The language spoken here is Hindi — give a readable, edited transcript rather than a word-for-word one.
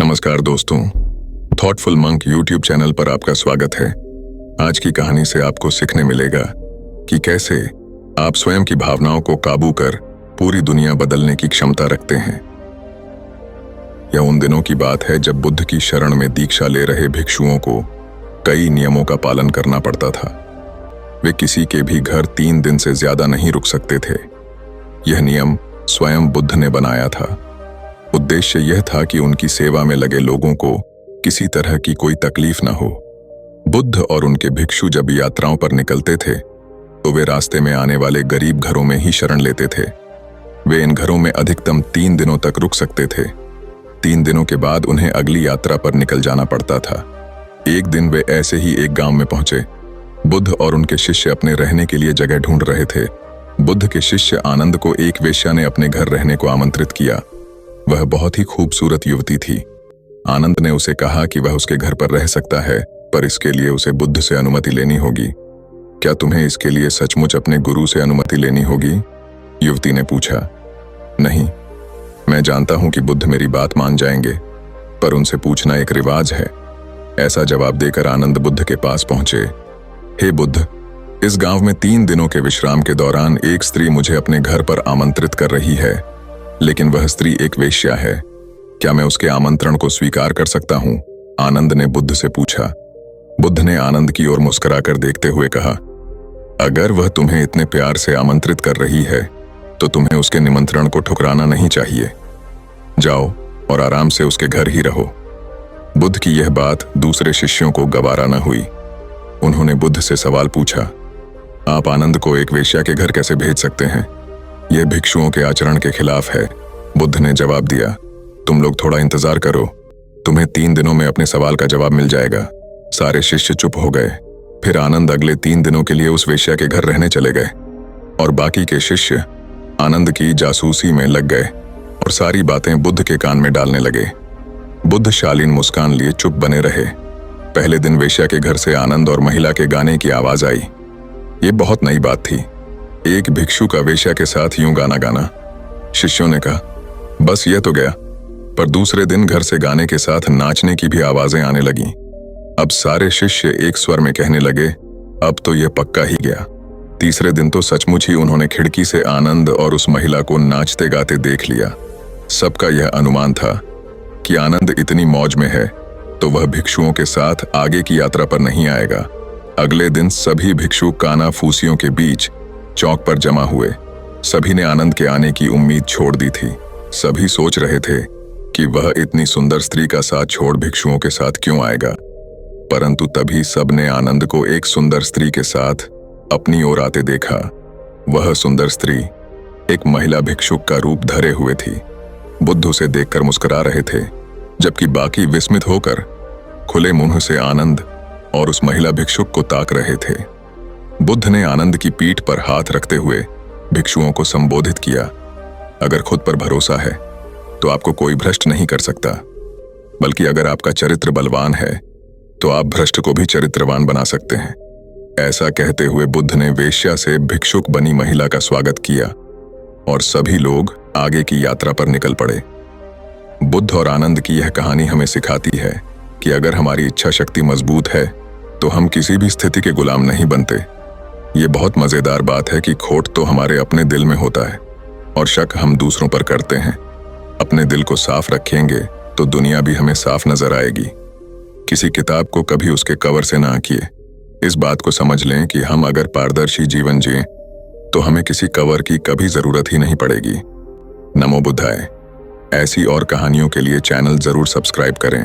नमस्कार दोस्तों, थॉटफुल मंक यूट्यूब चैनल पर आपका स्वागत है। आज की कहानी से आपको सीखने मिलेगा कि कैसे आप स्वयं की भावनाओं को काबू कर पूरी दुनिया बदलने की क्षमता रखते हैं। यह उन दिनों की बात है जब बुद्ध की शरण में दीक्षा ले रहे भिक्षुओं को कई नियमों का पालन करना पड़ता था। वे किसी के भी घर 3 दिन से ज्यादा नहीं रुक सकते थे। यह नियम स्वयं बुद्ध ने बनाया था। उद्देश्य यह था कि उनकी सेवा में लगे लोगों को किसी तरह की कोई तकलीफ न हो। बुद्ध और उनके भिक्षु जब यात्राओं पर निकलते थे तो वे रास्ते में आने वाले गरीब घरों में ही शरण लेते थे। वे इन घरों में अधिकतम 3 दिनों तक रुक सकते थे। 3 दिनों के बाद उन्हें अगली यात्रा पर निकल जाना पड़ता था। एक दिन वे ऐसे ही एक गांव में पहुंचे। बुद्ध और उनके शिष्य अपने रहने के लिए जगह ढूंढ रहे थे। बुद्ध के शिष्य आनंद को एक वेश्या ने अपने घर रहने को आमंत्रित किया। वह बहुत ही खूबसूरत युवती थी। आनंद ने उसे कहा कि वह उसके घर पर रह सकता है, पर इसके लिए उसे बुद्ध से अनुमति लेनी होगी। क्या तुम्हें इसके लिए सचमुच अपने गुरु से अनुमति लेनी होगी? युवती ने पूछा। नहीं, मैं जानता हूं कि बुद्ध मेरी बात मान जाएंगे, पर उनसे पूछना एक रिवाज है। ऐसा जवाब देकर आनंद बुद्ध के पास पहुंचे। हे बुद्ध, इस गांव में 3 दिनों के विश्राम के दौरान एक स्त्री मुझे अपने घर पर आमंत्रित कर रही है, लेकिन वह स्त्री एक वेश्या है। क्या मैं उसके आमंत्रण को स्वीकार कर सकता हूं? आनंद ने बुद्ध से पूछा। बुद्ध ने आनंद की ओर मुस्कुराकर देखते हुए कहा, अगर वह तुम्हें इतने प्यार से आमंत्रित कर रही है तो तुम्हें उसके निमंत्रण को ठुकराना नहीं चाहिए। जाओ और आराम से उसके घर ही रहो। बुद्ध की यह बात दूसरे शिष्यों को गवारा न हुई। उन्होंने बुद्ध से सवाल पूछा, आप आनंद को एक वेश्या के घर कैसे भेज सकते हैं? यह भिक्षुओं के आचरण के खिलाफ है। बुद्ध ने जवाब दिया, तुम लोग थोड़ा इंतजार करो, तुम्हें 3 दिनों में अपने सवाल का जवाब मिल जाएगा। सारे शिष्य चुप हो गए। फिर आनंद अगले 3 दिनों के लिए उस वेश्या के घर रहने चले गए और बाकी के शिष्य आनंद की जासूसी में लग गए और सारी बातें बुद्ध के कान में डालने लगे। बुद्ध शालीन मुस्कान लिए चुप बने रहे। पहले दिन वेश्या के घर से आनंद और महिला के गाने की आवाज आई। ये बहुत नई बात थी। एक भिक्षु का वेश्या के साथ यूं गाना गाना। शिष्यों ने कहा, बस यह तो गया। पर दूसरे दिन घर से गाने के साथ नाचने की भी आवाजें आने लगीं। अब सारे शिष्य एक स्वर में कहने लगे, अब तो यह पक्का ही गया। तीसरे दिन तो सचमुच ही उन्होंने खिड़की से आनंद और उस महिला को नाचते गाते देख लिया। सबका यह अनुमान था कि आनंद इतनी मौज में है तो वह भिक्षुओं के साथ आगे की यात्रा पर नहीं आएगा। अगले दिन सभी भिक्षु काना फूसियों के बीच चौक पर जमा हुए। सभी ने आनंद के आने की उम्मीद छोड़ दी थी। सभी सोच रहे थे कि वह इतनी सुंदर स्त्री का साथ छोड़ भिक्षुओं के साथ क्यों आएगा। परंतु तभी सबने आनंद को एक सुंदर स्त्री के साथ अपनी ओर आते देखा। वह सुंदर स्त्री एक महिला भिक्षुक का रूप धरे हुए थी। बुद्ध उसे देखकर मुस्कुरा रहे थे, जबकि बाकी विस्मित होकर खुले मुंह से आनंद और उस महिला भिक्षुक को ताक रहे थे। बुद्ध ने आनंद की पीठ पर हाथ रखते हुए भिक्षुओं को संबोधित किया, अगर खुद पर भरोसा है तो आपको कोई भ्रष्ट नहीं कर सकता, बल्कि अगर आपका चरित्र बलवान है तो आप भ्रष्ट को भी चरित्रवान बना सकते हैं। ऐसा कहते हुए बुद्ध ने वेश्या से भिक्षुक बनी महिला का स्वागत किया और सभी लोग आगे की यात्रा पर निकल पड़े। बुद्ध और आनंद की यह कहानी हमें सिखाती है कि अगर हमारी इच्छा शक्ति मजबूत है तो हम किसी भी स्थिति के गुलाम नहीं बनते। ये बहुत मजेदार बात है कि खोट तो हमारे अपने दिल में होता है और शक हम दूसरों पर करते हैं। अपने दिल को साफ रखेंगे तो दुनिया भी हमें साफ नजर आएगी। किसी किताब को कभी उसके कवर से ना आंकिए। इस बात को समझ लें कि हम अगर पारदर्शी जीवन जिएं तो हमें किसी कवर की कभी जरूरत ही नहीं पड़ेगी। नमो बुद्धाय। ऐसी और कहानियों के लिए चैनल जरूर सब्सक्राइब करें।